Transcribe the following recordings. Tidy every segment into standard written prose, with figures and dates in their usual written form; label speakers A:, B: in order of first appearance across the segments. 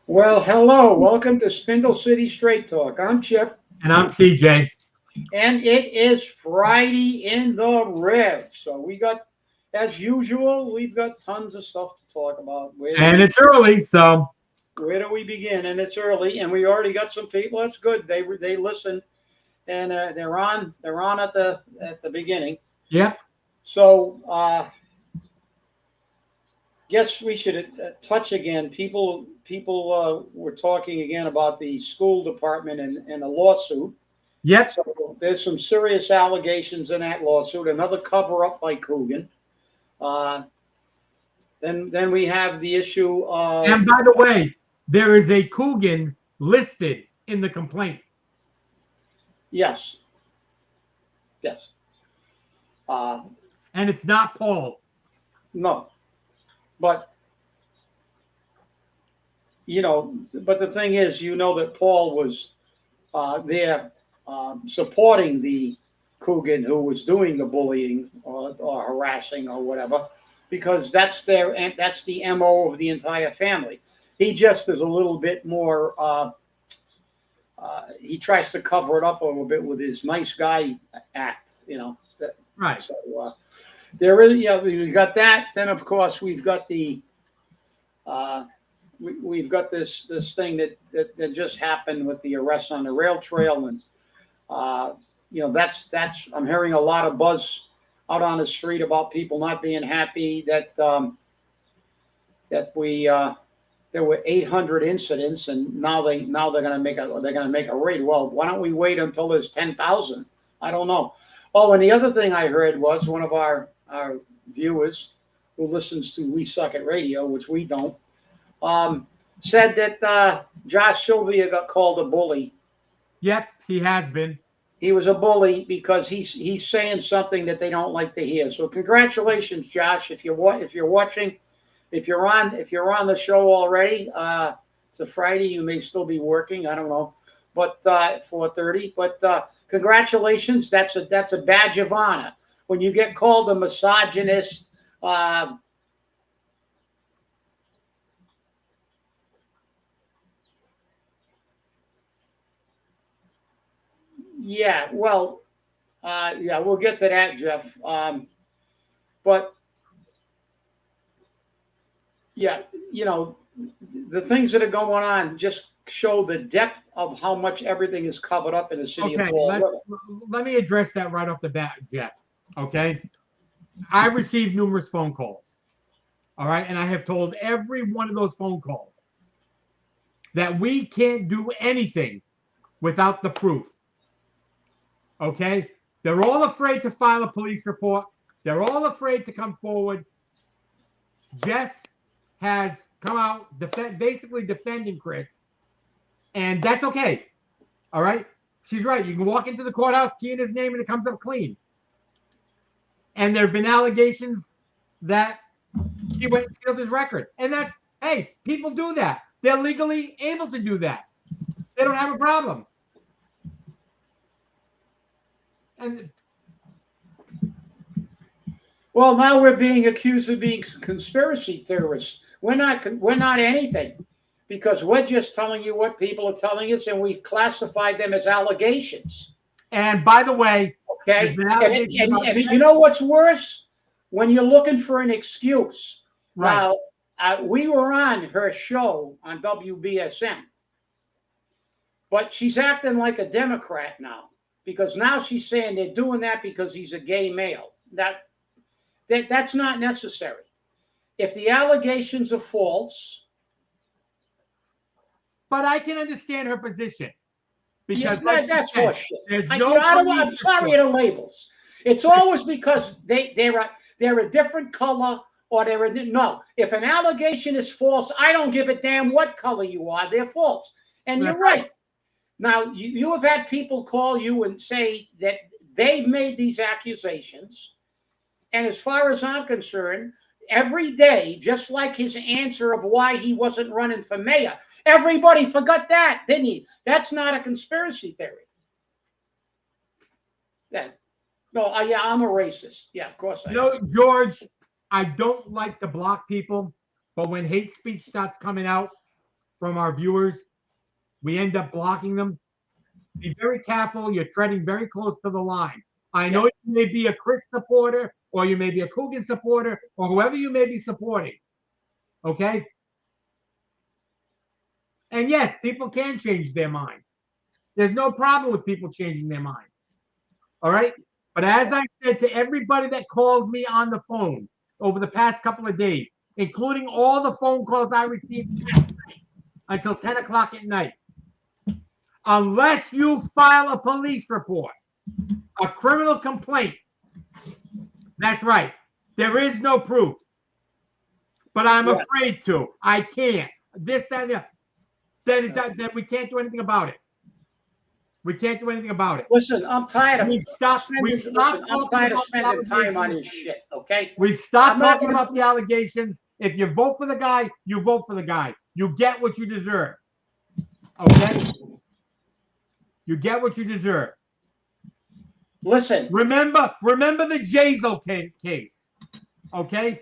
A: Well, hello. Welcome to Spindle City Straight Talk. I'm Chip,
B: And I'm CJ.
A: and it is Friday in the Rev. So as usual, we've got tons of stuff to talk about.
B: And it's early, so
A: where do we begin? And it's early, and we already got some people. That's good. They listened, and they're on at the beginning.
B: yeah.
A: So guess we should touch again. People were talking again about the school department and a lawsuit.
B: Yep.
A: So there's some serious allegations in that lawsuit. Another cover up by Coogan. Then we have the issue of.
B: And by the way, there is a Coogan listed in the complaint.
A: Yes.
B: And it's not Paul.
A: No. But the thing is, that Paul was there supporting the Coogan who was doing the bullying or harassing or whatever, because that's the MO of the entire family. He just is a little bit more. He tries to cover it up a little bit with his nice guy act,
B: Right.
A: So there is, we got that. Then of course we've got the. We've got this thing that just happened with the arrest on the rail trail, and that's I'm hearing a lot of buzz out on the street about people not being happy that there were 800 incidents, and now they're going to make a raid. Well, why don't we wait until there's 10,000? I don't know. Oh, and the other thing I heard was one of our viewers who listens to We Suck at Radio, which we don't. Said that Josh Sylvia got called a bully.
B: Yep, he has been.
A: He was a bully because he's saying something that they don't like to hear. So congratulations, Josh, if you're watching, if you're on the show already. It's a Friday. You may still be working. I don't know, but at 4:30. But congratulations. That's a badge of honor when you get called a misogynist. Yeah, well, we'll get to that, Jeff. But yeah, the things that are going on just show the depth of how much everything is covered up in the city of Fall River.
B: Let me address that right off the bat, Jeff. Okay, I received numerous phone calls. All right, and I have told every one of those phone calls that we can't do anything without the proof. Okay? They're all afraid to file a police report. They're all afraid to come forward. Jess has come out basically defending Chris, and that's okay. All right? She's right. You can walk into the courthouse, key in his name, and it comes up clean. And there have been allegations that he went and sealed his record. And hey, people do that. They're legally able to do that. They don't have a problem. And
A: well, now we're being accused of being conspiracy theorists. We're not anything, because we're just telling you what people are telling us, and we've classified them as allegations.
B: And by the way,
A: okay, and you know what's worse? When you're looking for an excuse.
B: Right.
A: Now, we were on her show on WBSM, but she's acting like a Democrat now. because now she's saying they're doing that because he's a gay male. That's not necessary. If the allegations are false,
B: But I can understand her position because
A: that's horseshit.
B: there's
A: I'm sorry to labels. It's always because they're a different color or no. If an allegation is false, I don't give a damn what color you are. They're false, and you're right. Now you have had people call you and say that they've made these accusations, and as far as I'm concerned, every day, just like his answer of why he wasn't running for mayor. Everybody forgot that, didn't he? That's not a conspiracy theory. Yeah. No, yeah, I'm a racist. Yeah, of course I am.
B: George, I don't like to block people, but when hate speech starts coming out from our viewers, we end up blocking them. Be very careful. You're treading very close to the line. I know you may be a Chris supporter, or you may be a Coogan supporter, or whoever you may be supporting. Okay? And yes, people can change their mind. There's no problem with people changing their mind. All right? But as I said to everybody that called me on the phone over the past couple of days, including all the phone calls I received until 10 o'clock at night, unless you file a police report, a criminal complaint, that's right, there is no proof. But I'm afraid to. I can't. This, that, and that. Then we can't do anything about it. We can't do anything about it.
A: Listen, I'm tired of
B: I'm
A: tired of spending time on this shit, okay?
B: We've stopped talking about the allegations. If you vote for the guy, you vote for the guy. You get what you deserve. Okay? You get what you deserve.
A: Listen.
B: Remember the Jazel case. Okay?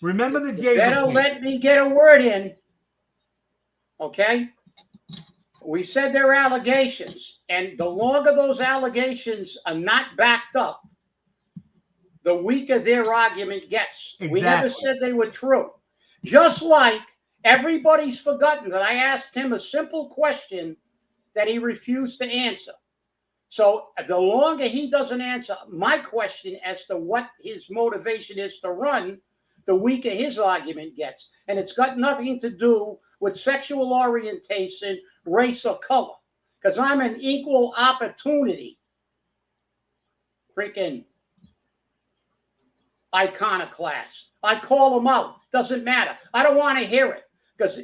B: Remember the Jazel
A: Better
B: case.
A: let me get a word in. Okay? We said they're allegations, and the longer those allegations are not backed up, the weaker their argument gets. Exactly. We never said they were true. Just like everybody's forgotten that I asked him a simple question that he refused to answer. So the longer he doesn't answer my question as to what his motivation is to run, the weaker his argument gets. And it's got nothing to do with sexual orientation, race, or color. Because I'm an equal opportunity freaking iconoclast. I call them out. Doesn't matter. I don't want to hear it. Because,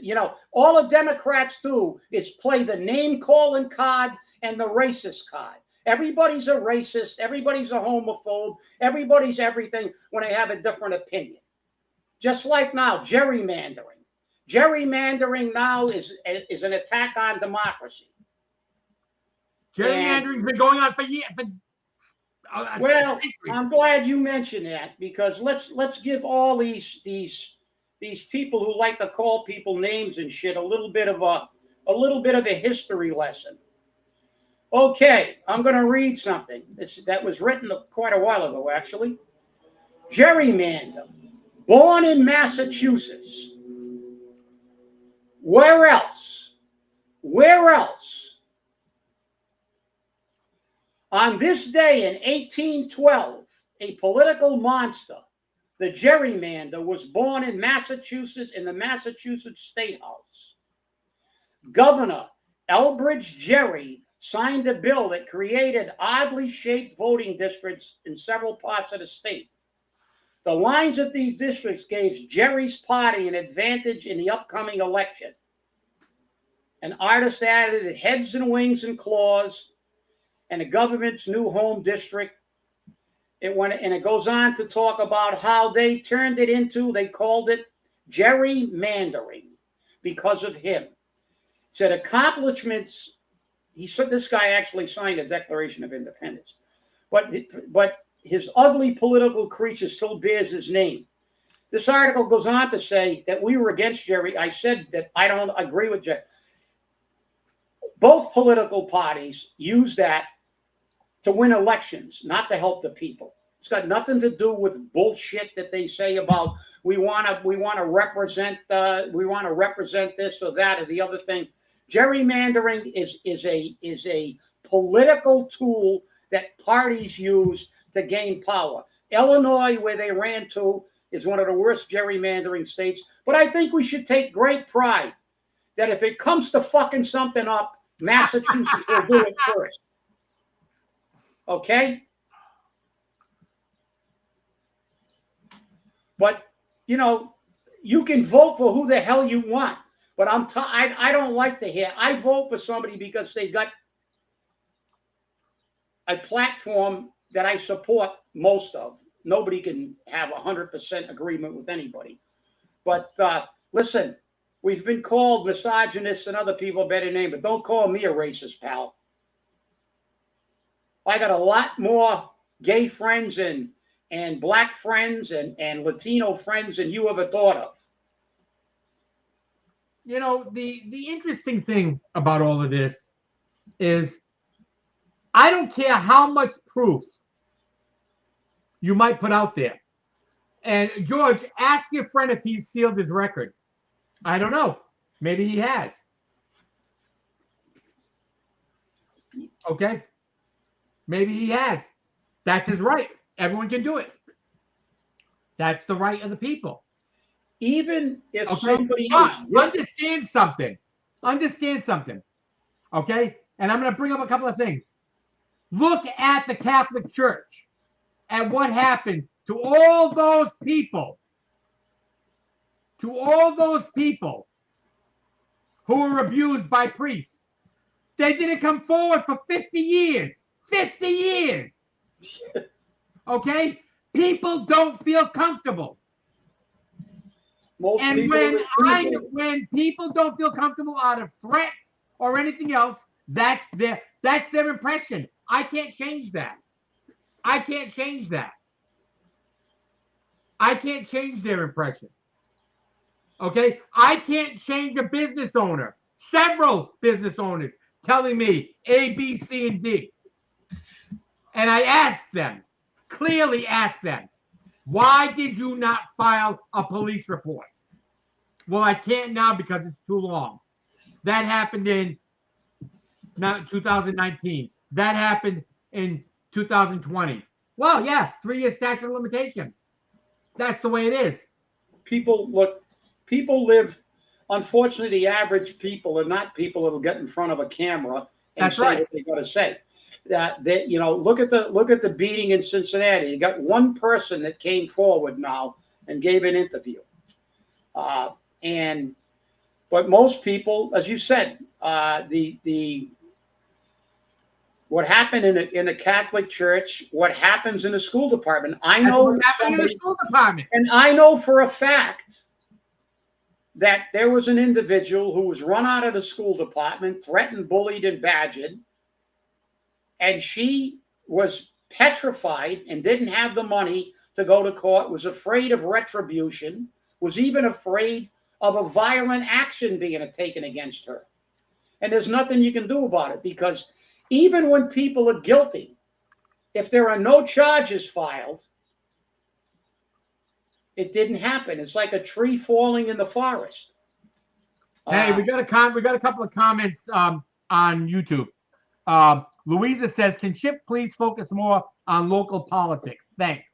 A: all the Democrats do is play the name-calling card and the racist card. Everybody's a racist. Everybody's a homophobe. Everybody's everything when they have a different opinion. Just like now, gerrymandering. Gerrymandering now is an attack on democracy.
B: Gerrymandering's been going on for years.
A: Well, I'm glad you mentioned that, because let's give all these people who like to call people names and shit a little bit of a history lesson. Okay, I'm going to read something that was written quite a while ago, actually. Gerrymander, born in Massachusetts. Where else? Where else? On this day in 1812, a political monster, the gerrymander, was born in Massachusetts in the Massachusetts State House. Governor Elbridge Gerry signed a bill that created oddly shaped voting districts in several parts of the state. The lines of these districts gave Gerry's party an advantage in the upcoming election. An artist added heads and wings and claws and the government's new home district. It goes on to talk about how they turned it into, they called it gerrymandering because of him. It said accomplishments. He said this guy actually signed a Declaration of Independence, but his ugly political creature still bears his name. This article goes on to say that we were against Gerry. I said that I don't agree with Gerry. Both political parties use that to win elections, not to help the people. It's got nothing to do with bullshit that they say about we want to represent this or that or the other thing. Gerrymandering is a political tool that parties use to gain power. Illinois, where they ran to, is one of the worst gerrymandering states. But I think we should take great pride that if it comes to fucking something up, Massachusetts will do it first. Okay? But, you know, you can vote for who the hell you want. But I don't like to hear. I vote for somebody because they got a platform that I support most of. Nobody can have 100% agreement with anybody. But listen, we've been called misogynists and other people better name, but don't call me a racist, pal. I got a lot more gay friends and black friends and Latino friends than you ever thought of.
B: You know, the interesting thing about all of this is I don't care how much proof you might put out there. And George, ask your friend if he's sealed his record. I don't know. Maybe he has. Okay? Maybe he has. That's his right. Everyone can do it. That's the right of the people.
A: Even if
B: Okay?
A: somebody
B: But
A: is
B: understand something. Understand something. Okay? And I'm going to bring up a couple of things. Look at the Catholic Church and what happened to all those people. To all those people who were abused by priests. They didn't come forward for 50 years. 50 years. Okay? People don't feel comfortable.
A: most
B: And
A: people
B: when people don't feel comfortable out of threats or anything else, that's their impression. I can't change that. I can't change that. I can't change their impression. Okay? I can't change a business owner. Several business owners telling me A, B, C, and D. And I asked them, clearly asked them, why did you not file a police report? Well, I can't now because it's too long. That happened in 2019. That happened in 2020. Well, yeah, 3-year statute of limitation. That's the way it is.
A: People live. Unfortunately, the average people are not people that will get in front of a camera and
B: That's
A: say
B: right.
A: what they got to say. That you know, look at the beating in Cincinnati. You got one person that came forward now and gave an interview, but most people, as you said, what happened in the Catholic Church, what happens in the school department. I know
B: what happened in the school department.
A: And I know for a fact that there was an individual who was run out of the school department, threatened, bullied, and badgered, and she was petrified and didn't have the money to go to court, was afraid of retribution, was even afraid of a violent action being taken against her. And there's nothing you can do about it, because even when people are guilty, if there are no charges filed, it didn't happen. It's like a tree falling in the forest.
B: Hey, we got a couple of comments on YouTube. Louisa says, "Can Chip please focus more on local politics? Thanks."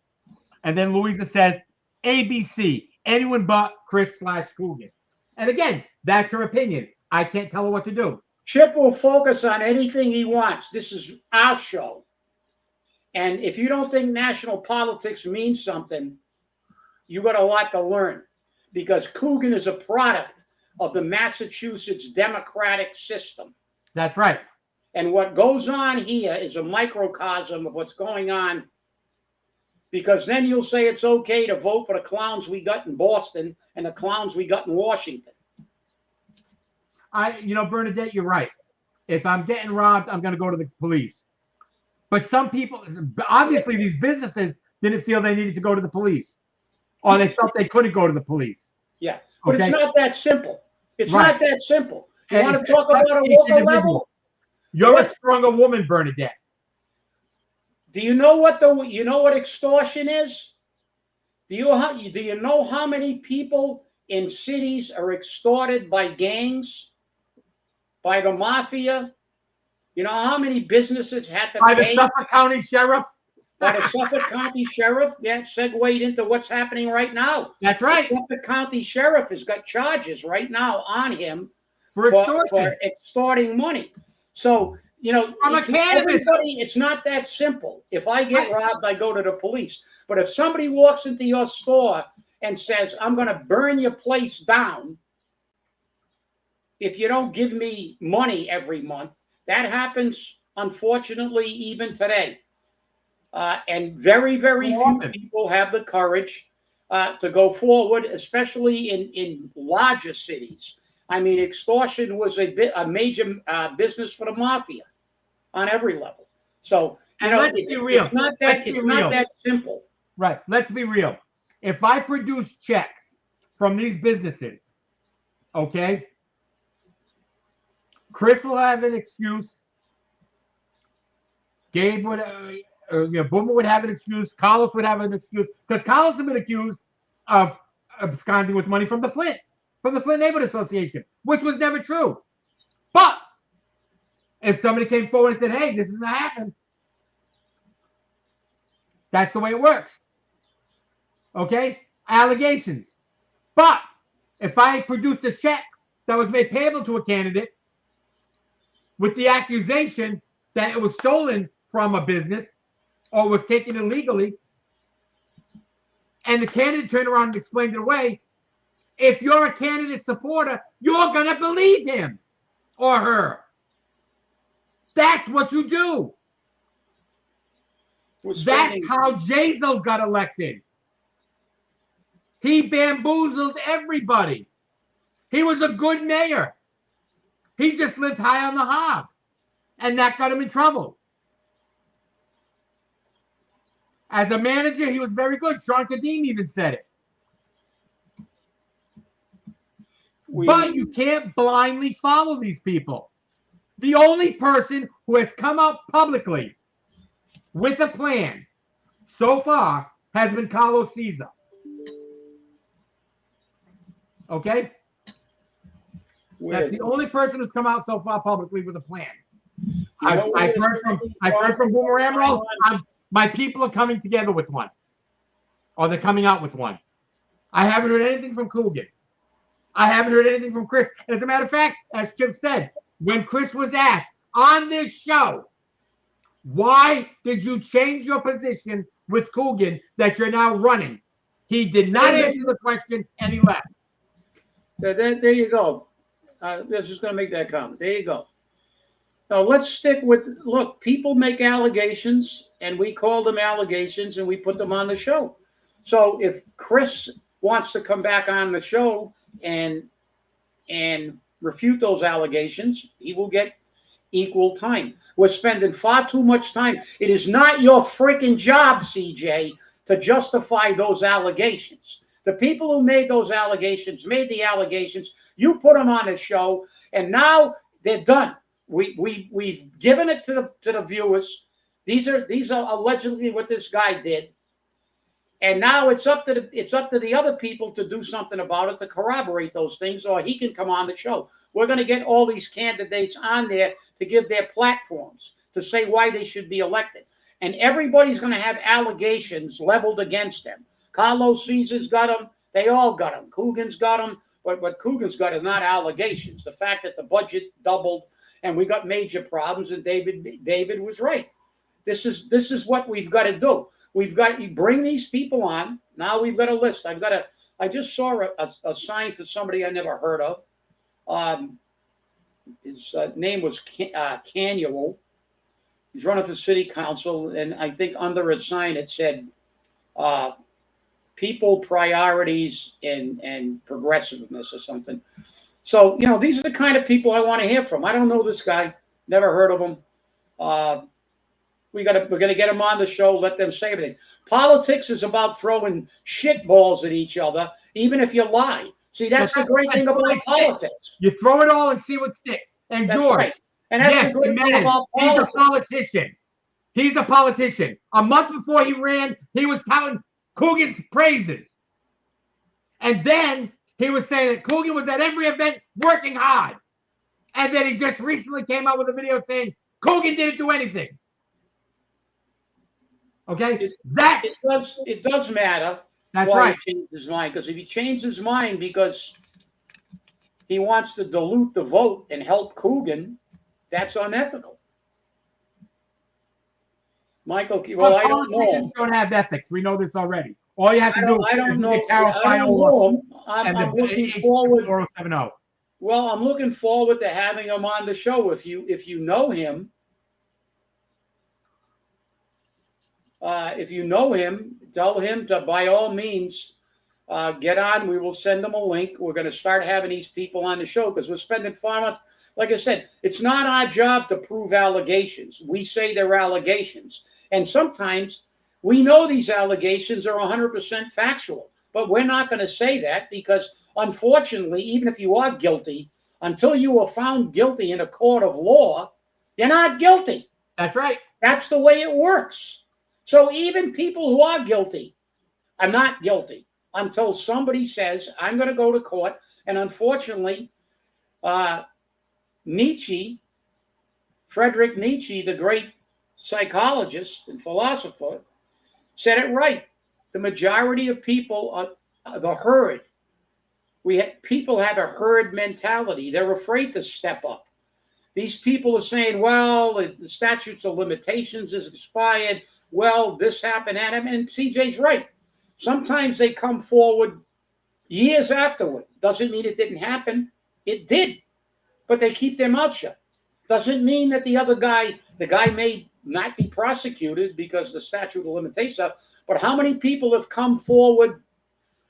B: And then Louisa says, "ABC, anyone but Chris/Coogan." And again, that's her opinion. I can't tell her what to do.
A: Chip will focus on anything he wants. This is our show. And if you don't think national politics means something, you got a lot to learn, because Coogan is a product of the Massachusetts democratic system.
B: That's right.
A: And what goes on here is a microcosm of what's going on, because then you'll say it's okay to vote for the clowns we got in Boston and the clowns we got in Washington.
B: Bernadette, you're right. If I'm getting robbed, I'm going to go to the police. But some people, obviously these businesses didn't feel they needed to go to the police, or they felt they couldn't go to the police.
A: Yeah, but
B: okay?
A: It's not that simple. It's
B: right.
A: not that simple. You
B: And
A: want to talk about a local level?
B: You're a stronger woman, Bernadette.
A: Do you know what extortion is? Do you know how many people in cities are extorted by gangs, by the mafia, You know how many businesses had to
B: By the
A: pay
B: Suffolk County Sheriff?
A: by the Suffolk County Sheriff? That segued into what's happening right now.
B: That's right.
A: The Suffolk County Sheriff has got charges right now on him
B: For extortion.
A: for extorting money. So,
B: From a cannabis.
A: everybody, it's not that simple. If I get robbed, I go to the police. But if somebody walks into your store and says, I'm going to burn your place down if you don't give me money every month, that happens, unfortunately, even today. And very, very few people have the courage to go forward, especially in larger cities. I mean, extortion was a major business for the mafia on every level. So,
B: let's be real.
A: It's not that simple.
B: Right. Let's be real. If I produce checks from these businesses, okay, Chris will have an excuse. Gabe would, Boomer would have an excuse. Carlos would have an excuse because Carlos has been accused of absconding with money from the Flint Neighborhood Association, which was never true. But if somebody came forward and said, "Hey, this is not happening," that's the way it works. Okay, allegations. But if I produced a check that was made payable to a candidate with the accusation that it was stolen from a business or was taken illegally, and the candidate turned around and explained it away, if you're a candidate supporter, you're going to believe him or her. That's what you do. That's how Jazel got elected. He bamboozled everybody. He was a good mayor. He just lived high on the hog, and that got him in trouble. As a manager, he was very good. Sean Kadim even said it. But you can't blindly follow these people. The only person who has come out publicly with a plan so far has been Carlos Caesar. Okay? That's the only person who's come out so far publicly with a plan. I've heard from Boomer Emerald. My people are coming together with one. Or they're coming out with one. I haven't heard anything from Coogan. I haven't heard anything from Chris. As a matter of fact, as Chip said, when Chris was asked on this show, why did you change your position with Coogan that you're now running? He did not answer the question and he left.
A: There you go. This is going to make that comment. There you go. Now let's stick with, look, people make allegations and we call them allegations and we put them on the show. So if Chris wants to come back on the show and refute those allegations, he will get equal time. We're spending far too much time. It is not your freaking job, CJ, to justify those allegations. The people who made those allegations made the allegations. You put them on the show, and now they're done. We've given it to the viewers. These are allegedly what this guy did, and now it's up to the other people to do something about it, to corroborate those things, or he can come on the show. We're going to get all these candidates on there to give their platforms to say why they should be elected, and everybody's going to have allegations leveled against them. Carlos Caesar's got them. They all got them. Coogan's got them. But what Coogan's got is not allegations. The fact that the budget doubled and we got major problems, and David was right. This is what we've got to do. We've got to bring these people on. Now we've got a list. I just saw a sign for somebody I never heard of. His name was Canuel. He's running for city council, and I think under his sign it said, people, priorities, and progressiveness or something. So, these are the kind of people I want to hear from. I don't know this guy. Never heard of him. We're gonna get him on the show, let them say everything. Politics is about throwing shit balls at each other, even if you lie. See, that's the great thing about politics.
B: You throw it all and see what sticks. And
A: that's
B: George,
A: right. And that's the great thing about politics.
B: He's a politician. He's a politician. A month before he ran, he was touting Coogan's praises. And then he was saying that Coogan was at every event working hard. And then he just recently came out with a video saying Coogan didn't do anything. Okay?
A: It does matter
B: That's
A: why
B: right.
A: he changed his mind. Because if he changed his mind because he wants to dilute the vote and help Coogan, that's unethical. Michael, well, I don't know
B: Politicians
A: him.
B: don't have ethics. We know this already. All you have to do
A: I
B: is
A: don't
B: look
A: know.
B: at Carol
A: I don't
B: Fiola
A: know him.
B: and
A: I'm
B: the
A: looking
B: H
A: forward.
B: 4070.
A: Well, I'm looking forward to having him on the show. If you know him, tell him to by all means get on. We will send them a link. We're going to start having these people on the show because we're spending far much. Like I said, it's not our job to prove allegations. We say they're allegations. And sometimes we know these allegations are 100% factual, but we're not going to say that because, unfortunately, even if you are guilty, until you are found guilty in a court of law, you're not guilty.
B: That's right.
A: That's the way it works. So even people who are guilty are not guilty until somebody says, I'm going to go to court. And unfortunately, Friedrich Nietzsche, the great psychologist and philosopher, said it right. The majority of people are the herd. People have a herd mentality. They're afraid to step up. These people are saying, well, the statutes of limitations is expired. Well, this happened, and CJ's right. Sometimes they come forward years afterward. Doesn't mean it didn't happen. It did. But they keep their mouth shut. Doesn't mean that the guy may not be prosecuted because the statute of limitations. But how many people have come forward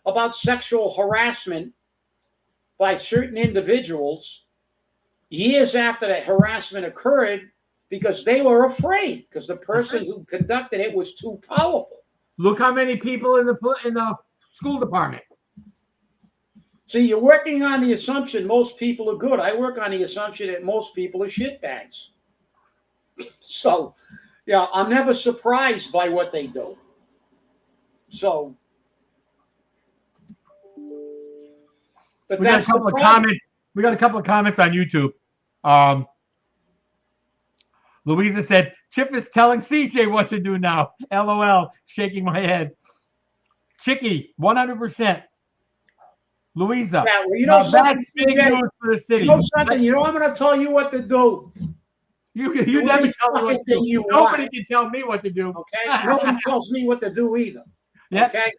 A: about sexual harassment by certain individuals years after that harassment occurred because they were afraid because the person who conducted it was too powerful?
B: Look how many people in the school department.
A: See, you're working on the assumption most people are good. I work on the assumption that most people are shitbags. So, yeah, I'm never surprised by what they do. So, but
B: We got a couple of comments. We got a couple of comments on YouTube. Louisa said, Chip is telling CJ what to do now. LOL, shaking my head. Chicky, 100%. Louisa,
A: yeah, well,
B: that's big news for the city.
A: You know something? You know I'm going to tell you what to do.
B: You never tell me what to do. Nobody can tell me what to do.
A: Okay? Nobody tells me what to do either.
B: Yep.
A: Okay?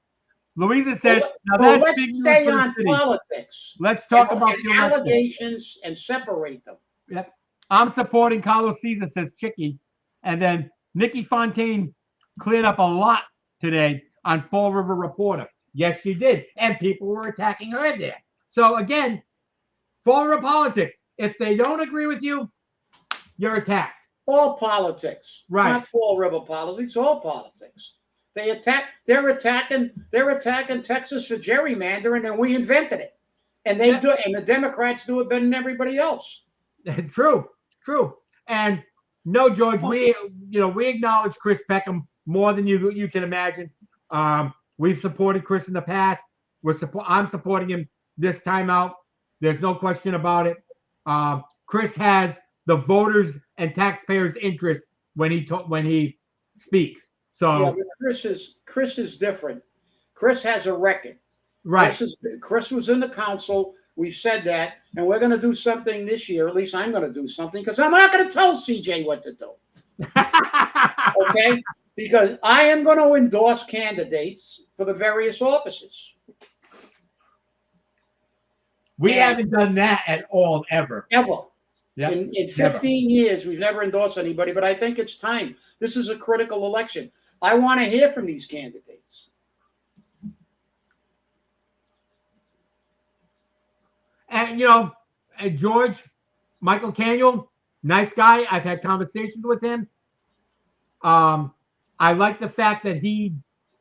B: Louisa said, now
A: let's
B: that's big news
A: stay
B: for the
A: on
B: city.
A: politics.
B: Let's talk about the
A: allegations and separate them.
B: Yep. I'm supporting Carlos Caesar, says Chicky. And then Nikki Fontaine cleared up a lot today on Fall River Reporter. Yes, she did. And people were attacking her there. So again, Fall River politics. If they don't agree with you, you're attacked.
A: All politics.
B: Right.
A: Not Fall River politics, all politics. They're attacking Texas for gerrymandering, and we invented it. And they do it, and the Democrats do it better than everybody else.
B: True. And no, George, we acknowledge Chris Peckham more than you can imagine. We've supported Chris in the past. I'm supporting him this time out. There's no question about it. Chris has the voters and taxpayers' interest when he speaks. So
A: yeah, but Chris is different. Chris has a record.
B: Right.
A: Chris was in the council. We've said that, and we're going to do something this year. At least I'm going to do something because I'm not going to tell CJ what to do. Okay? Because I am going to endorse candidates for the various offices.
B: We haven't done that at all, ever.
A: Ever.
B: Yep.
A: In 15 years, we've never endorsed anybody, but I think it's time. This is a critical election. I want to hear from these candidates.
B: And, George, Michael Caniel, nice guy. I've had conversations with him. I like the fact that he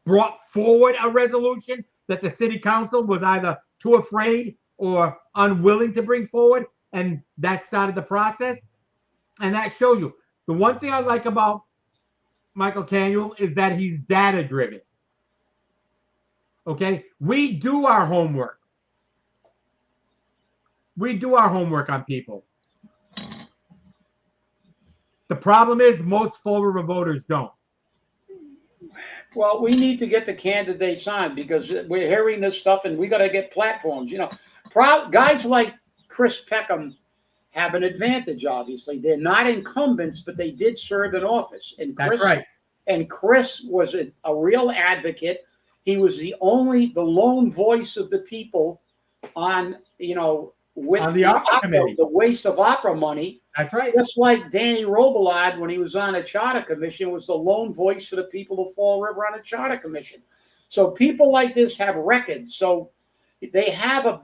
B: brought forward a resolution that the city council was either too afraid or unwilling to bring forward, and that started the process. And that shows you. The one thing I like about Michael Caniel is that he's data-driven. Okay? We do our homework. We do our homework on people. The problem is most Fall River voters don't.
A: Well, we need to get the candidates on because we're hearing this stuff and we got to get platforms. Guys like Chris Peckham have an advantage, obviously. They're not incumbents, but they did serve in office. And
B: That's right.
A: And Chris was a real advocate. He was the lone voice of the people on, with
B: On the opera committee.
A: the waste of opera money.
B: That's right.
A: Just like Danny Robillard, when he was on a charter commission, was the lone voice for the people of Fall River on a charter commission. So people like this have records. So they have a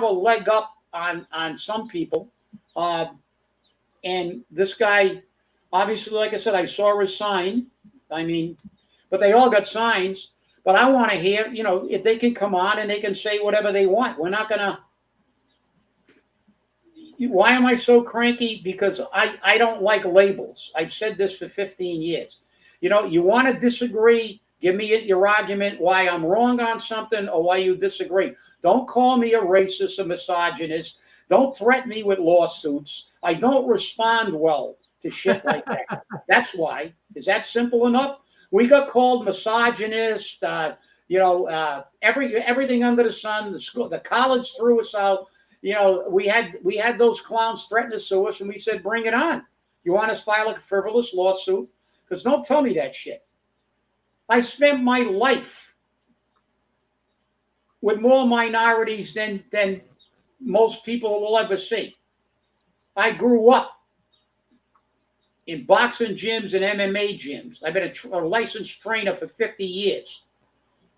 A: leg up on some people. And this guy, obviously, like I said, I saw his sign. But they all got signs. But I want to hear, if they can come on and they can say whatever they want. We're not going to. Why am I so cranky? Because I don't like labels. I've said this for 15 years. You want to disagree, give me your argument why I'm wrong on something or why you disagree. Don't call me a racist or misogynist. Don't threaten me with lawsuits. I don't respond well to shit like that. That's why. Is that simple enough? We got called misogynist, everything under the sun. The college threw us out. We had those clowns threaten to sue us, and we said, bring it on. You want us to file a frivolous lawsuit? Because don't tell me that shit. I spent my life with more minorities than most people will ever see. I grew up in boxing gyms and MMA gyms. I've been a licensed trainer for 50 years.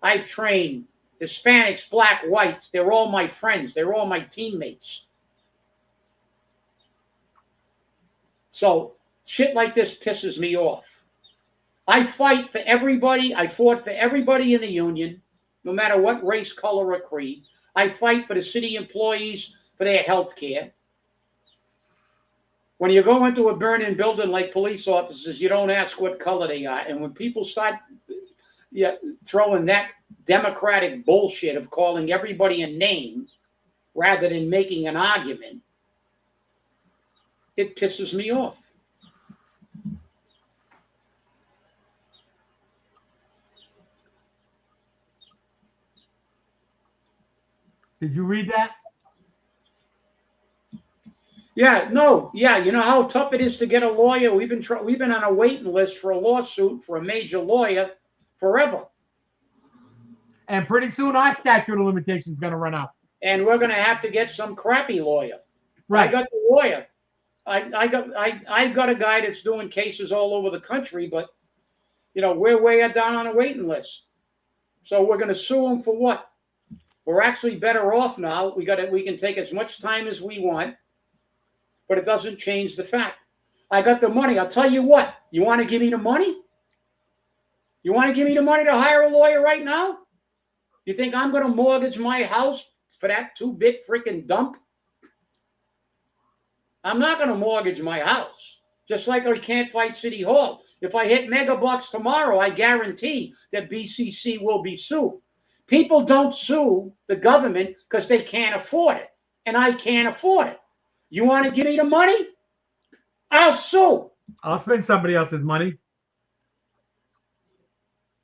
A: I've trained Hispanics, black, whites. They're all my friends. They're all my teammates. So shit like this pisses me off. I fight for everybody. I fought for everybody in the union, no matter what race, color, or creed. I fight for the city employees for their health care. When you go into a burning building like police officers, you don't ask what color they are. And when people start throwing that democratic bullshit of calling everybody a name rather than making an argument, it pisses me off.
B: Did you read that?
A: Yeah, no, yeah. You know how tough it is to get a lawyer? We've been on a waiting list for a lawsuit for a major lawyer forever.
B: And pretty soon our statute of limitations is going to run out.
A: And we're going to have to get some crappy lawyer.
B: Right.
A: I got the lawyer. I got a guy that's doing cases all over the country, but we're way down on a waiting list. So we're going to sue him for what? We're actually better off now. We can take as much time as we want, but it doesn't change the fact. I got the money. I'll tell you what. You want to give me the money? You want to give me the money to hire a lawyer right now? You think I'm going to mortgage my house for that 2-bit freaking dump? I'm not going to mortgage my house. Just like I can't fight City Hall. If I hit megabucks tomorrow, I guarantee that BCC will be sued. People don't sue the government because they can't afford it. And I can't afford it. You want to give me the money? I'll sue.
B: I'll spend somebody else's money.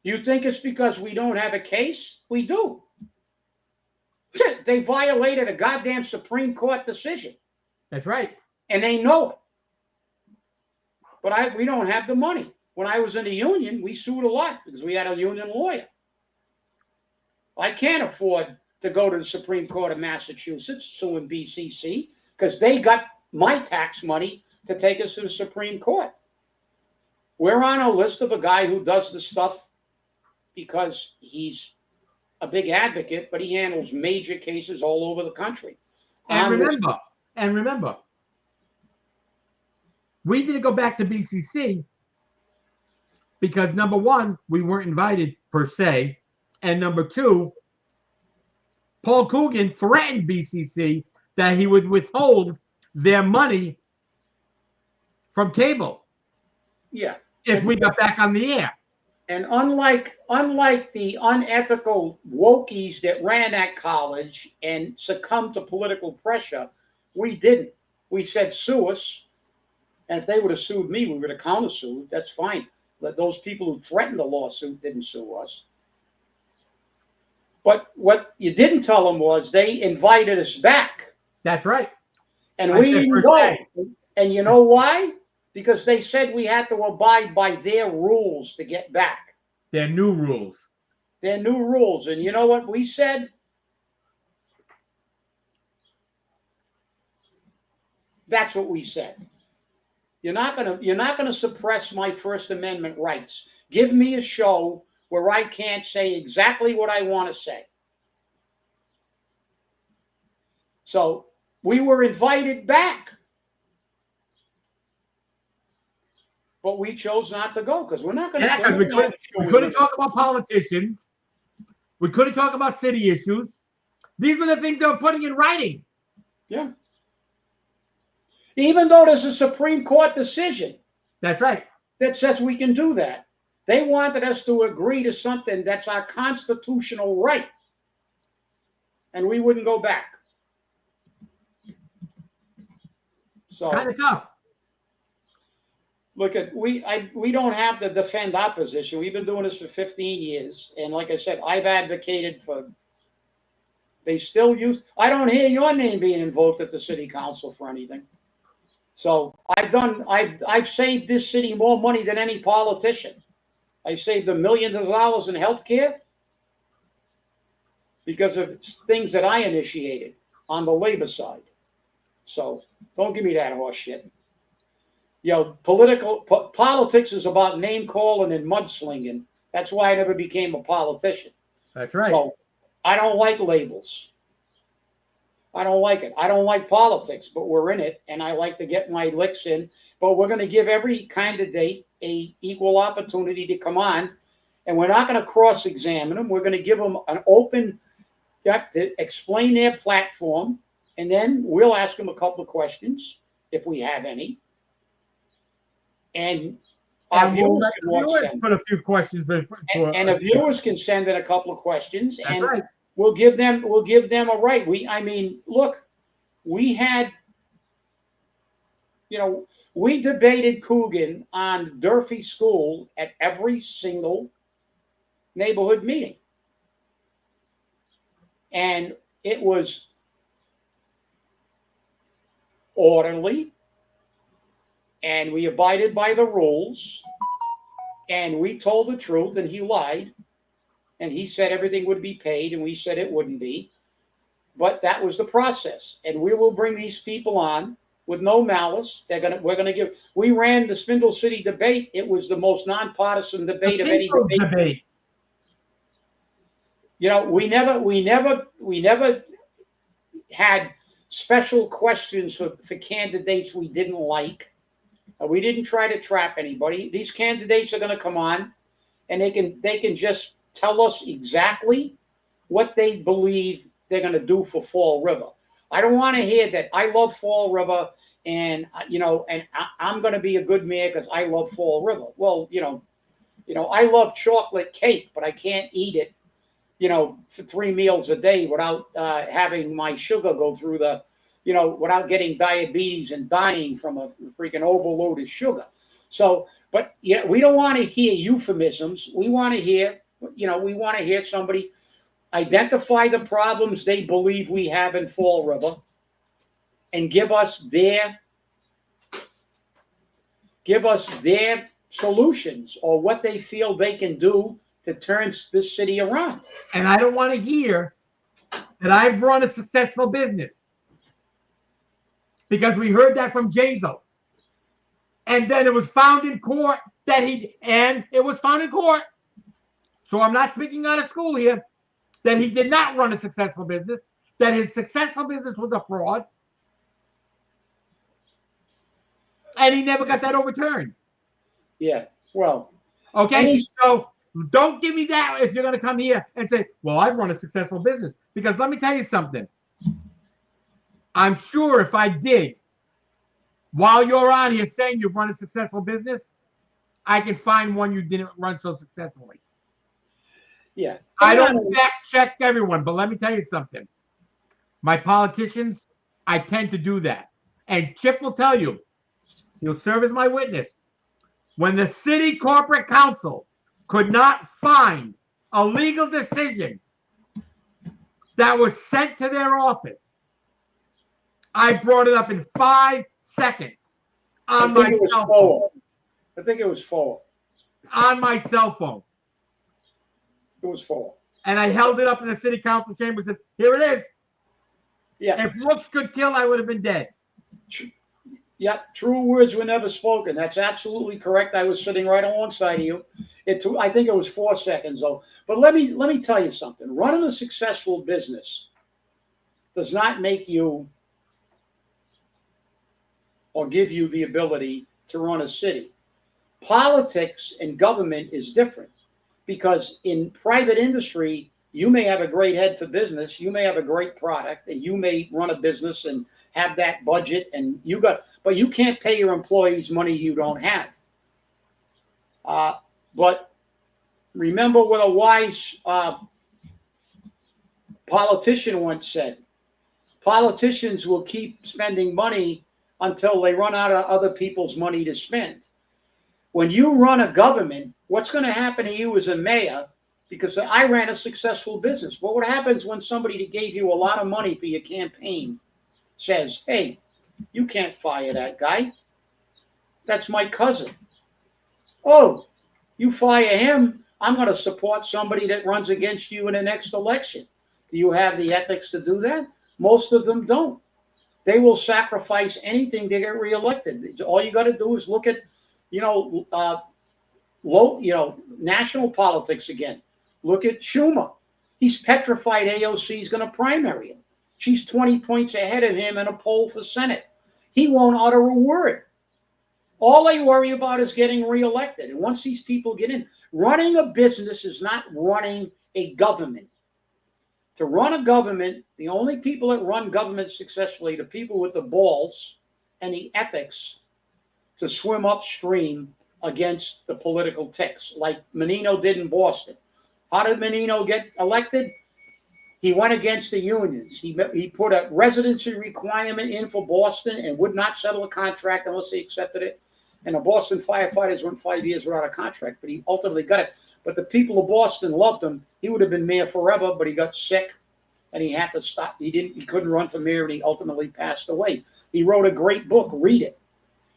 A: You think it's because we don't have a case? We do. They violated a goddamn Supreme Court decision.
B: That's right.
A: And they know it. But we don't have the money. When I was in the union, we sued a lot because we had a union lawyer. I can't afford to go to the Supreme Court of Massachusetts suing BCC because they got my tax money to take us to the Supreme Court. We're on a list of a guy who does the stuff because he's a big advocate, but he handles major cases all over the country.
B: And remember, we didn't go back to BCC because, number one, we weren't invited per se. And number two, Paul Coogan threatened BCC that he would withhold their money from cable.
A: Yeah.
B: If we got back on the air.
A: And unlike the unethical wokies that ran that college and succumbed to political pressure, we didn't. We said sue us, And if they would have sued me, we would have countersued. That's fine. But those people who threatened the lawsuit didn't sue us. But what you didn't tell them was they invited us back.
B: That's right.
A: And
B: I
A: we
B: said
A: didn't
B: first
A: go.
B: day.
A: And you know why? Because they said we had to abide by their rules to get back.
B: Their new rules.
A: Their new rules. And you know what we said? That's what we said. You're not gonna suppress my First Amendment rights. Give me a show where I can't say exactly what I want to say. So we were invited back. But we chose not to go because we're not going to.
B: Yeah, because we couldn't talk about politicians. We couldn't talk about city issues. These were the things they were putting in writing.
A: Yeah. Even though there's a Supreme Court decision.
B: That's right.
A: That says we can do that. They wanted us to agree to something that's our constitutional right. And we wouldn't go back. So
B: Kind of tough.
A: Look at we don't have to defend our position. We've been doing this for 15 years, and like I said, I've advocated for. They still use. I don't hear your name being invoked at the city council for anything. So I've saved this city more money than any politician. I saved $1 million in health care because of things that I initiated on the labor side. So don't give me that horse shit. You know, politics is about name calling and mudslinging. That's why I never became a politician.
B: That's right.
A: So I don't like labels. I don't like it. I don't like politics, but we're in it, and I like to get my licks in. But we're going to give every candidate a equal opportunity to come on, and we're not going to cross-examine them. We're going to give them an open, to explain their platform, and then we'll ask them a couple of questions if we have any. And our viewers can
B: put a few questions
A: and the viewers can send in a couple of questions.
B: That's
A: and
B: right.
A: we'll give them a right. Look, we had, we debated Coogan on Durfee School at every single neighborhood meeting. And it was orderly. And we abided by the rules, and we told the truth, and he lied, and he said everything would be paid, and we said it wouldn't be. But that was the process, and we will bring these people on with no malice. We ran the Spindle City debate. It was the most nonpartisan debate of any debate. We never had special questions for candidates we didn't like. We didn't try to trap anybody. These candidates are going to come on, and they can just tell us exactly what they believe they're going to do for Fall River. I don't want to hear that I love Fall River and I'm going to be a good mayor because I love Fall River. Well, I love chocolate cake, but I can't eat it, for 3 meals a day without having my sugar go through the. Without getting diabetes and dying from a freaking overload of sugar. So, but we don't want to hear euphemisms. We want to hear, somebody identify the problems they believe we have in Fall River and give us their solutions or what they feel they can do to turn this city around.
B: And I don't want to hear that I've run a successful business. Because we heard that from Jazo. And then it was found in court So I'm not speaking out of school here, that he did not run a successful business, that his successful business was a fraud. And he never got that overturned.
A: Yeah, well.
B: Okay, so don't give me that if you're going to come here and say, well, I've run a successful business. Because let me tell you something. I'm sure if I did, while you're on here saying you've run a successful business, I can find one you didn't run so successfully.
A: Yeah.
B: I don't fact check everyone, but let me tell you something. My politicians, I tend to do that. And Chip will tell you, You'll serve as my witness. When the city corporate council could not find a legal decision that was sent to their office, I brought it up in 5 seconds on my cell phone.
A: I think it was 4.
B: On my cell phone.
A: It was 4.
B: And I held it up in the city council chamber and said, here it is.
A: Yeah.
B: If looks could kill, I would have been dead.
A: Yeah, true words were never spoken. That's absolutely correct. I was sitting right alongside of you. I think it was 4 seconds though. But let me tell you something. Running a successful business does not make you or give you the ability to run a city. Politics and government is different, because in private industry, you may have a great head for business, you may have a great product, and you may run a business and have that budget, and but you can't pay your employees money you don't have. But remember what a wise politician once said: politicians will keep spending money until they run out of other people's money to spend. When you run a government, what's going to happen to you as a mayor? Because I ran a successful business. But what happens when somebody that gave you a lot of money for your campaign says, hey, you can't fire that guy. That's my cousin. Oh, you fire him, I'm going to support somebody that runs against you in the next election. Do you have the ethics to do that? Most of them don't. They will sacrifice anything to get reelected. All you got to do is look at, national politics again. Look at Schumer. He's petrified AOC is going to primary him. She's 20 points ahead of him in a poll for Senate. He won't utter a word. All they worry about is getting reelected. And once these people get in, running a business is not running a government. To run a government, the only people that run government successfully are the people with the balls and the ethics to swim upstream against the political ticks, like Menino did in Boston. How did Menino get elected? He went against the unions. He put a residency requirement in for Boston and would not settle a contract unless they accepted it. And the Boston firefighters went 5 years without a contract, but he ultimately got it. But the people of Boston loved him. He would have been mayor forever, but he got sick and he had to stop. He couldn't run for mayor, and he ultimately passed away. He wrote a great book. Read it.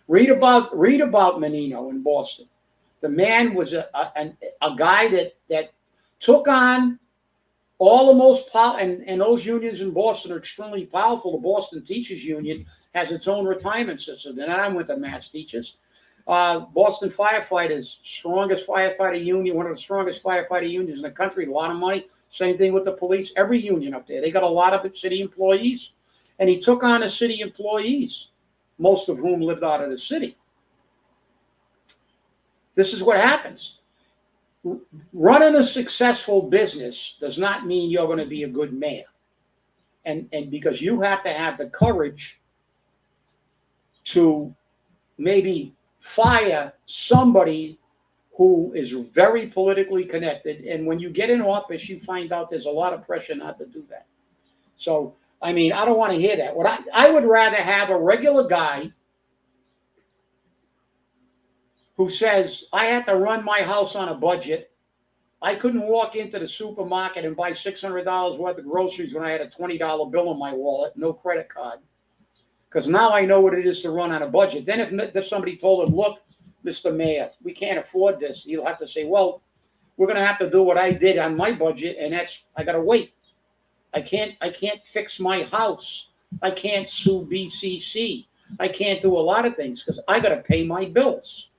A: Read about Menino in Boston. The man was a guy that took on all the most and those unions in Boston are extremely powerful. The Boston Teachers Union has its own retirement system, and I went to Mass Teachers. Boston Firefighters, strongest firefighter union, one of the strongest firefighter unions in the country, a lot of money. Same thing with the police, every union up there. They got a lot of city employees. And he took on the city employees, most of whom lived out of the city. This is what happens. Running a successful business does not mean you're going to be a good mayor. And because you have to have the courage to maybe fire somebody who is very politically connected. And when you get in office, you find out there's a lot of pressure not to do that. So, I mean, I don't want to hear that. What I would rather have a regular guy who says, I have to run my house on a budget. I couldn't walk into the supermarket and buy $600 worth of groceries when I had a $20 bill in my wallet, no credit card. Because now I know what it is to run on a budget. Then if somebody told him, look, Mr. Mayor, we can't afford this, he'll have to say, well, we're going to have to do what I did on my budget, and I got to wait. I can't fix my house. I can't sue BCC. I can't do a lot of things because I got to pay my bills.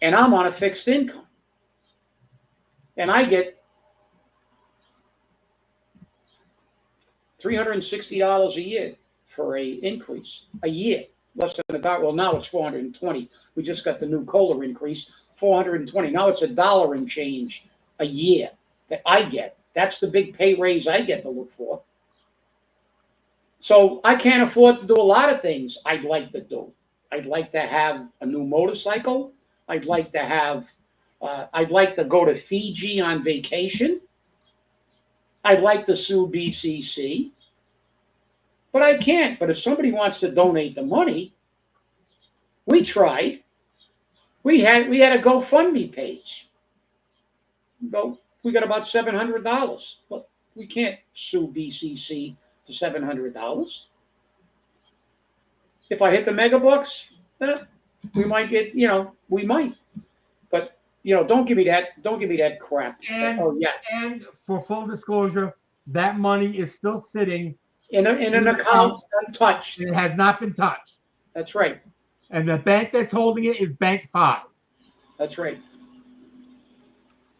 A: And I'm on a fixed income. And I get $360 a year for an increase a year. Less than $1. Well, now it's $420. We just got the new COLA increase, $420. Now it's $1 and change a year that I get. That's the big pay raise I get to look for. So I can't afford to do a lot of things I'd like to do. I'd like to have a new motorcycle. I'd like to go to Fiji on vacation. I'd like to sue BCC. But I can't. But if somebody wants to donate the money, we tried. We had a GoFundMe page. We got about $700. But we can't sue BCC for $700. If I hit the mega bucks, we might get, we might. But don't give me that. Don't give me that crap.
B: And for full disclosure, that money is still sitting
A: in an account untouched.
B: It has not been touched.
A: That's right.
B: And the bank that's holding it is Bank 5.
A: That's right.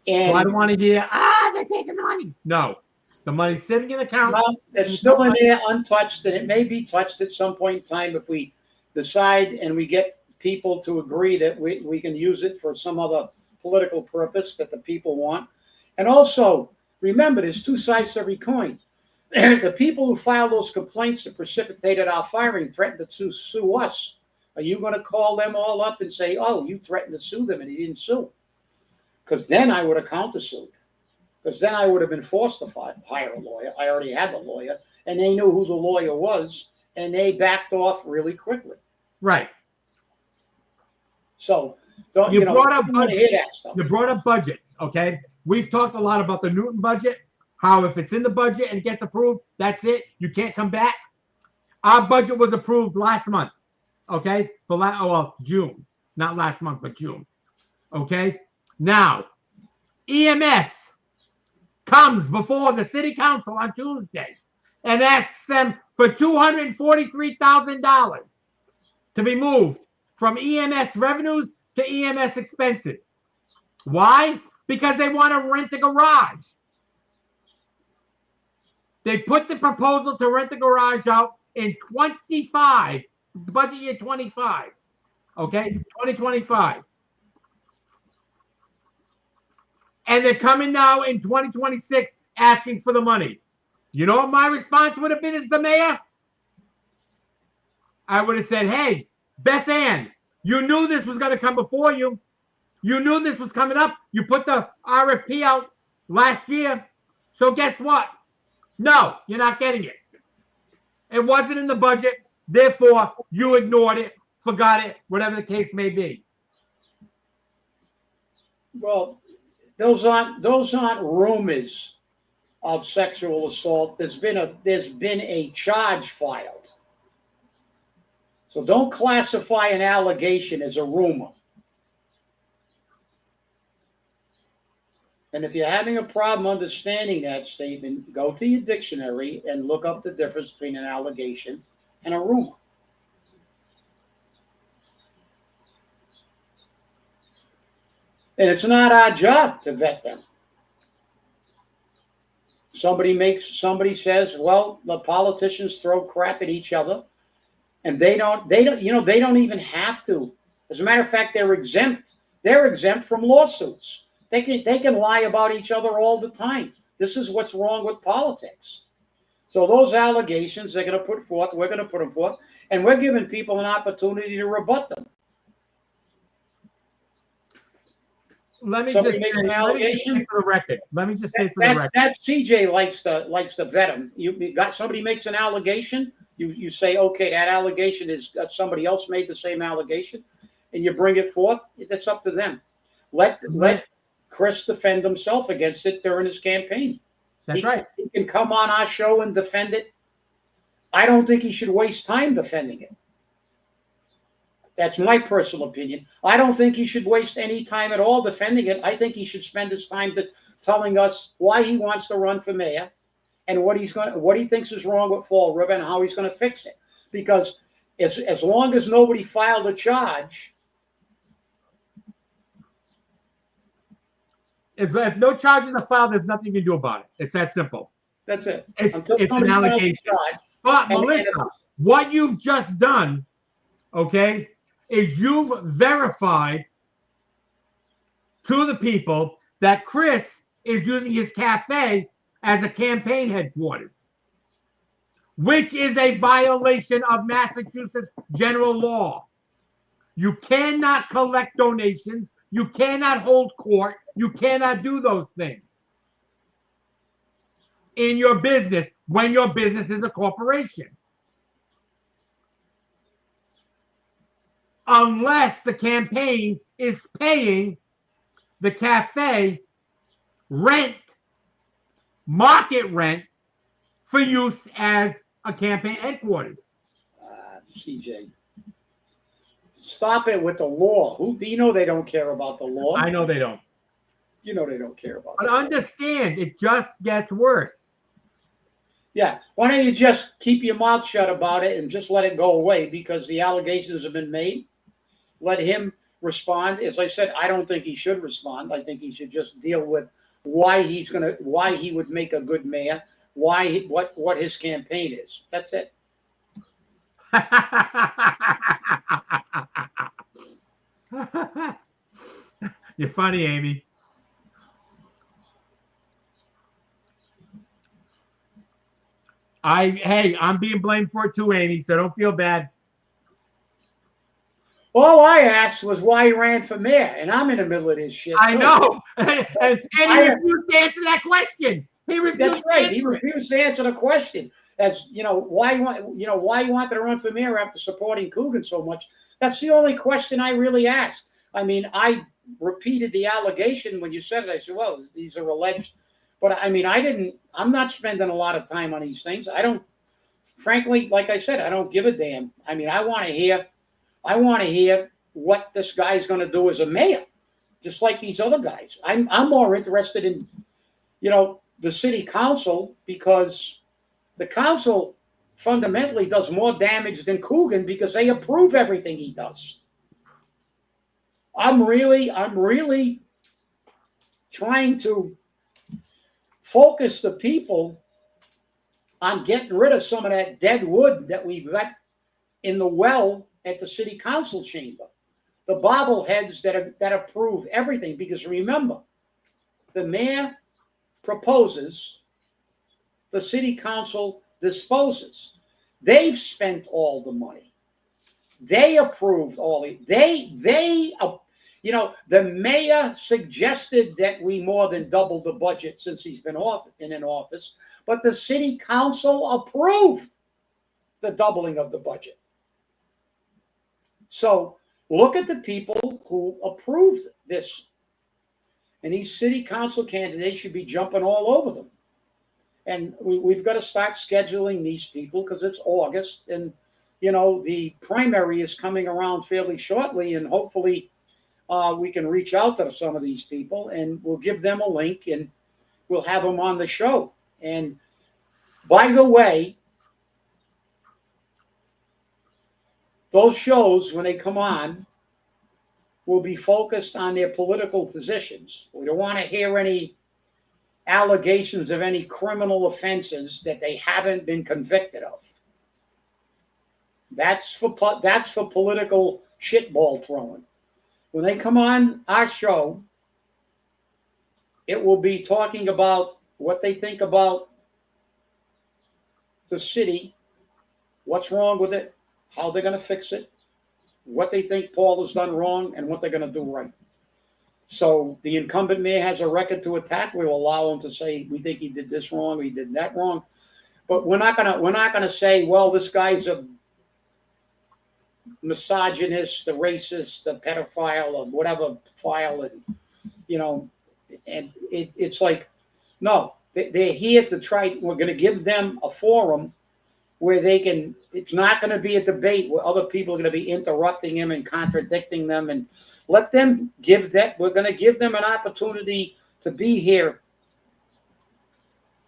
B: And so I don't want to hear, they're taking the money. No. The money's sitting in the account.
A: Well, it's still in there untouched, and it may be touched at some point in time if we decide and we get people to agree that we can use it for some other political purpose that the people want. And also, remember, there's two sides to every coin. The people who filed those complaints that precipitated our firing threatened to sue us. Are you going to call them all up and say, oh, you threatened to sue them and he didn't sue? Because then I would have countersued. Because then I would have been forced to hire a lawyer. I already had the lawyer, and they knew who the lawyer was, and they backed off really quickly.
B: Right.
A: So
B: you brought up
A: hear that stuff.
B: You brought up budgets, okay? We've talked a lot about the Newton budget, how if it's in the budget and gets approved, that's it. You can't come back. Our budget was approved last month, okay? For June. Not last month, but June. Okay? Now, EMS comes before the city council on Tuesday and asks them for $243,000 to be moved from EMS revenues to EMS expenses. Why? Because they want to rent a garage. They put the proposal to rent the garage out in 25, budget year 25. Okay? 2025. And they're coming now in 2026 asking for the money. You know what my response would have been as the mayor? I would have said, hey, Beth Ann, you knew this was going to come before you. You knew this was coming up. You put the RFP out last year. So guess what? No, you're not getting it. It wasn't in the budget. Therefore, you ignored it, forgot it, whatever the case may be.
A: Well, those aren't rumors of sexual assault. There's been a charge filed. So don't classify an allegation as a rumor. And if you're having a problem understanding that statement, go to your dictionary and look up the difference between an allegation and a rumor. And it's not our job to vet them. Somebody says, well, the politicians throw crap at each other, and they don't even have to. As a matter of fact, they're exempt. They're exempt from lawsuits. They can lie about each other all the time. This is what's wrong with politics. So those allegations they're going to put forth, we're going to put them forth, and we're giving people an opportunity to rebut them.
B: Let me just say for the record. Let me just say for the record.
A: That's CJ likes to vet them. You got somebody makes an allegation, you say, okay, that allegation is somebody else made the same allegation, and you bring it forth. That's up to them. Let Chris defend himself against it during his campaign.
B: That's right.
A: He can come on our show and defend it. I don't think he should waste time defending it. That's my personal opinion. I don't think he should waste any time at all defending it. I think he should spend his time telling us why he wants to run for mayor and what he thinks is wrong with Fall River and how he's going to fix it. Because as long as nobody filed a charge,
B: if no charges are filed, there's nothing you can do about it. It's that simple.
A: That's it.
B: It's an allegation. But Melissa, what you've just done, okay, is you've verified to the people that Chris is using his cafe as a campaign headquarters, which is a violation of Massachusetts general law. You cannot collect donations. You cannot hold court. You cannot do those things in your business when your business is a corporation. unless the campaign is paying the cafe rent, market rent, for use as a campaign headquarters.
A: CJ, stop it with the law. Who do you know they don't care about the law?
B: I know they don't.
A: You know they don't care about
B: But
A: the law.
B: understand, it just gets worse.
A: Yeah. Why don't you just keep your mouth shut about it and just let it go away because the allegations have been made? Let him respond. As I said, I don't think he should respond. I think he should just deal with why he would make a good mayor, what his campaign is. That's it.
B: You're funny, Amy. Hey, I'm being blamed for it too, Amy, so don't feel bad.
A: All I asked was why he ran for mayor, and I'm in the middle of this shit.
B: I
A: too.
B: know. and he refused to answer that question.
A: That's right. He refused to answer the question. As why you wanted to run for mayor after supporting Coogan so much. That's the only question I really asked. I mean, I repeated the allegation when you said it. I said, well, these are alleged. But I mean, I'm not spending a lot of time on these things. I don't, frankly, like I said, I don't give a damn. I mean, I want to hear what this guy's going to do as a mayor, just like these other guys. I'm more interested in, the city council, because the council fundamentally does more damage than Coogan because they approve everything he does. I'm really trying to focus the people on getting rid of some of that dead wood that we've got in the well at the city council chamber. The bobbleheads that approve everything. Because remember, the mayor proposes, the city council disposes. They've spent all the money. They approved all the. The mayor suggested that we more than double the budget since he's been in office, but the city council approved the doubling of the budget. So look at the people who approved this. And these city council candidates should be jumping all over them. And we've got to start scheduling these people because it's August. And, the primary is coming around fairly shortly. And hopefully we can reach out to some of these people and we'll give them a link and we'll have them on the show. And by the way, those shows, when they come on, will be focused on their political positions. We don't want to hear any allegations of any criminal offenses that they haven't been convicted of. That's for political shitball throwing. When they come on our show, it will be talking about what they think about the city, what's wrong with it, how they're going to fix it, what they think Paul has done wrong, and what they're going to do right. So the incumbent mayor has a record to attack. We will allow him to say we think he did this wrong, he did that wrong, but we're not gonna say, well, this guy's a misogynist, the racist, the pedophile, or whatever file, and it's like, no, they're here to try. We're going to give them a forum where they can. It's not going to be a debate where other people are going to be interrupting them and contradicting them, and let them give that. We're going to give them an opportunity to be here.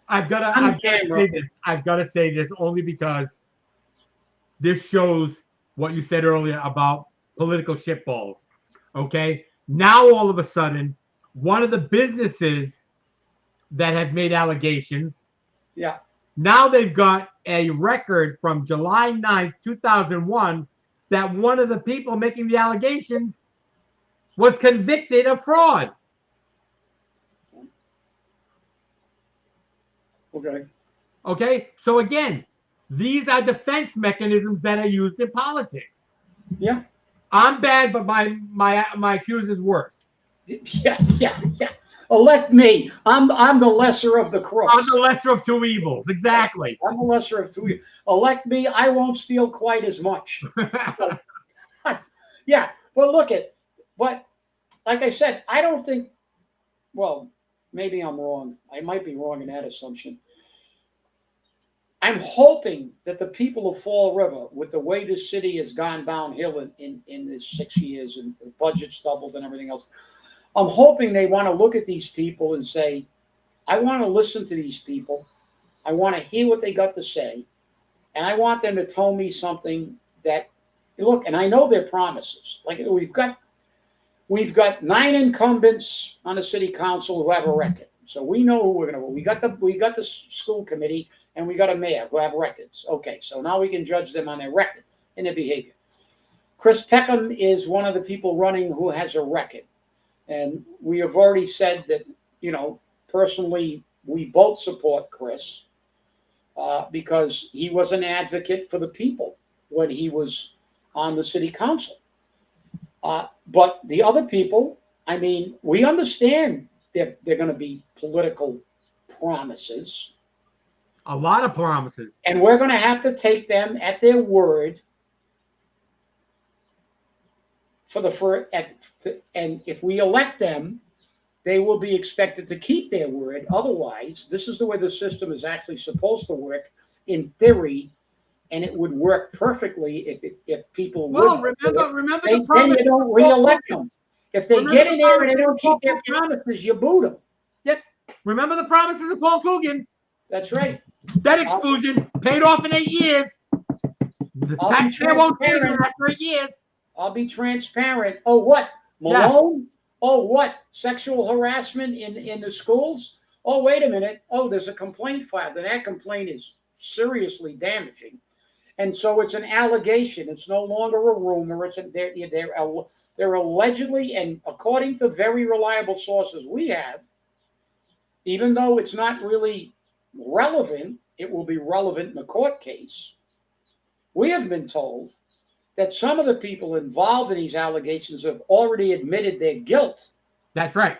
B: I've got to say this only because this shows what you said earlier about political shitballs. Okay, now all of a sudden, one of the businesses that have made allegations.
A: Yeah.
B: Now they've got a record from July 9th, 2001, that one of the people making the allegations was convicted of fraud. Okay. So again, these are defense mechanisms that are used in politics.
A: Yeah.
B: I'm bad, but my accuser's worse.
A: Yeah. Elect me. I'm the lesser of the crooks.
B: I'm the lesser of two evils. Exactly.
A: I'm the lesser of two evils. Elect me. I won't steal quite as much. Yeah, well, but like I said, I don't think, well, maybe I'm wrong. I might be wrong in that assumption. I'm hoping that the people of Fall River, with the way the city has gone downhill in this 6 years and the budget's doubled and everything else, I'm hoping they want to look at these people and say, I want to listen to these people. I want to hear what they got to say. And I want them to tell me something that, look, and I know their promises. Like we've got 9 incumbents on the city council who have a record. So we know who we're going to. We got the school committee and we got a mayor who have records. Okay, so now we can judge them on their record and their behavior. Chris Peckham is one of the people running who has a record, and we have already said that, personally we both support Chris because he was an advocate for the people when he was on the city council. But the other people, I mean, we understand that they're going to be political promises.
B: A lot of promises.
A: And we're going to have to take them at their word and if we elect them, they will be expected to keep their word. Otherwise, this is the way the system is actually supposed to work in theory, and it would work perfectly if people
B: Well,
A: would.
B: remember
A: Then
B: the promise.
A: you don't re-elect them. If they
B: Remember
A: get
B: the
A: in there and they
B: promise
A: don't
B: of
A: keep their promises, you boot them.
B: Yep. Remember the promises of Paul Coogan.
A: That's right.
B: Debt exclusion paid off in 8 years. The taxpayer won't pay you after 8 years.
A: I'll be transparent. Oh, what? Malone? Yeah. Oh, what? Sexual harassment in the schools? Oh, wait a minute. Oh, there's a complaint filed. And that complaint is seriously damaging. And so it's an allegation. It's no longer a rumor. They're allegedly, and according to very reliable sources we have, even though it's not really relevant, it will be relevant in the court case. We have been told that some of the people involved in these allegations have already admitted their guilt.
B: That's right.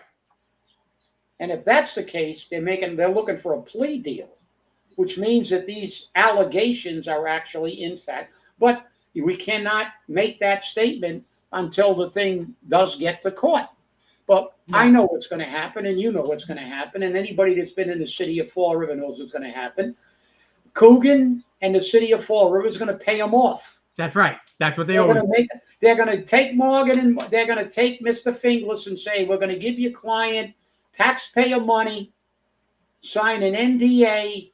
A: And if that's the case, they're looking for a plea deal, which means that these allegations are actually in fact, but we cannot make that statement until the thing does get to court. But yeah. I know what's going to happen, and you know what's going to happen, and anybody that's been in the city of Fall River knows what's going to happen. Coogan and the city of Fall River is going to pay them off.
B: That's right. That's what they're going
A: to make. They're going to take Morgan and they're going to take Mr. Finglas and say, we're going to give your client taxpayer money, sign an NDA,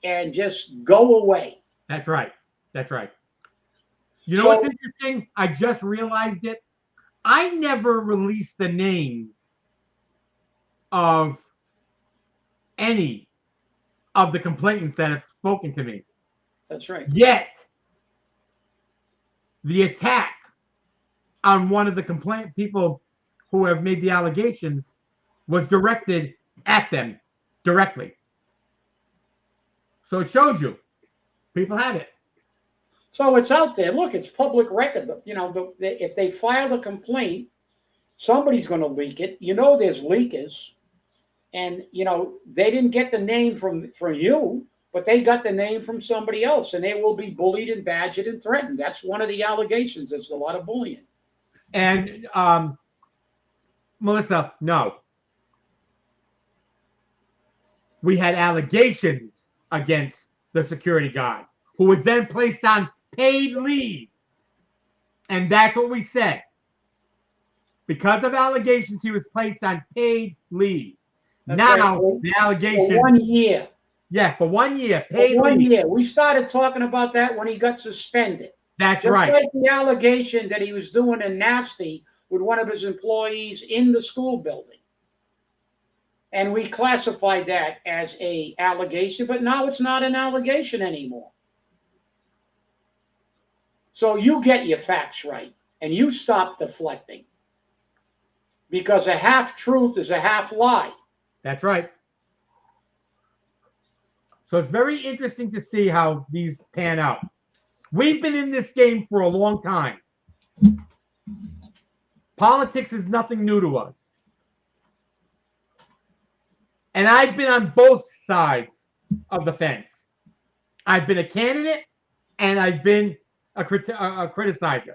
A: and just go away.
B: That's right. That's right. You know what's interesting? I just realized it. I never released the names of any of the complainants that have spoken to me.
A: That's right.
B: Yet, the attack on one of the complaint people who have made the allegations was directed at them directly. So it shows you. People have it.
A: So it's out there. Look, it's public record. If they file a complaint, somebody's going to leak it. There's leakers. And, they didn't get the name from you, but they got the name from somebody else. And they will be bullied and badgered and threatened. That's one of the allegations. There's a lot of bullying.
B: And, Melissa, no. We had allegations against the security guard, who was then placed on paid leave. And that's what we said. Because of allegations, he was placed on paid leave. That's now, right. The allegation.
A: For 1 year.
B: Yeah, for 1 year. Paid
A: for 1
B: leave.
A: year. We started talking about that when he got suspended.
B: That's
A: Just
B: right.
A: like the allegation that he was doing a nasty with one of his employees in the school building. And we classified that as an allegation, but now it's not an allegation anymore. So you get your facts right, and you stop deflecting. Because a half-truth is a half-lie.
B: That's right. So it's very interesting to see how these pan out. We've been in this game for a long time. Politics is nothing new to us. And I've been on both sides of the fence. I've been a candidate, and I've been a criticizer.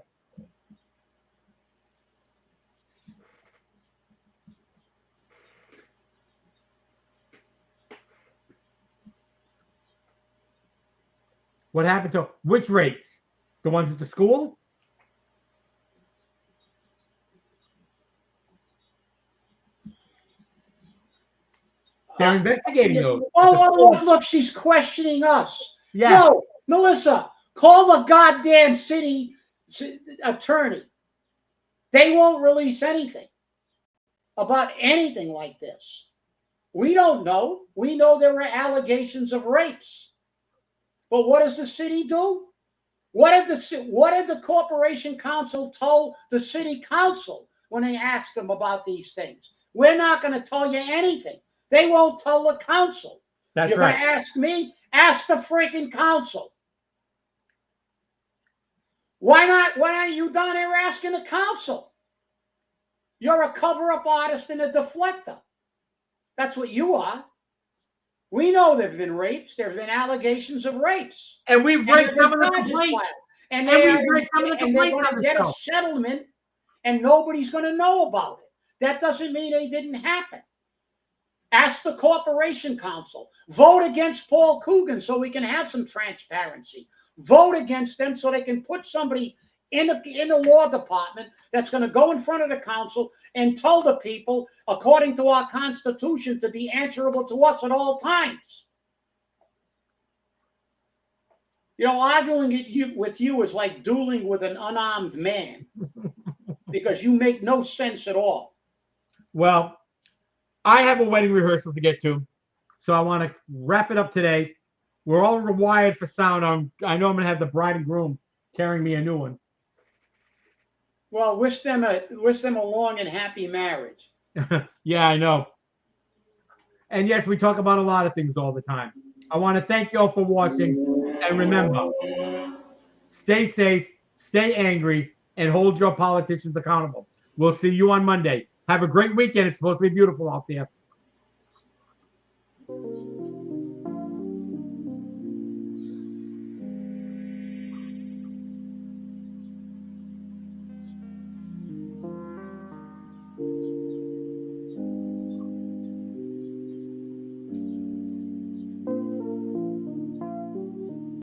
B: What happened to which rapes? The ones at the school? They're investigating those.
A: Look, she's questioning us.
B: Yes.
A: No, Melissa, call the goddamn city attorney. They won't release anything about anything like this. We don't know. We know there were allegations of rapes. But what does the city do? What did the corporation council tell the city council when they asked them about these things? We're not going to tell you anything. They won't tell the council.
B: That's
A: You're
B: right.
A: going to ask me? Ask the freaking council. Why not? Why aren't you down there asking the council? You're a cover-up artist and a deflector. That's what you are. We know there have been rapes. There have been allegations of rapes.
B: And we've read some of the complaints.
A: And
B: we've read some of the complaints.
A: they're going to get a settlement, and nobody's going to know about it. That doesn't mean they didn't happen. Ask the corporation council. Vote against Paul Coogan so we can have some transparency. Vote against them so they can put somebody in the law department that's going to go in front of the council and tell the people, according to our Constitution, to be answerable to us at all times. You know, arguing with you is like dueling with an unarmed man because you make no sense at all.
B: Well, I have a wedding rehearsal to get to, so I want to wrap it up today. We're all wired for sound. I know I'm going to have the bride and groom carrying me a new one.
A: Well, wish them a long and happy marriage.
B: Yeah, I know. And yes, we talk about a lot of things all the time. I want to thank you all for watching. And remember, stay safe, stay angry, and hold your politicians accountable. We'll see you on Monday. Have a great weekend. It's supposed to be beautiful out there.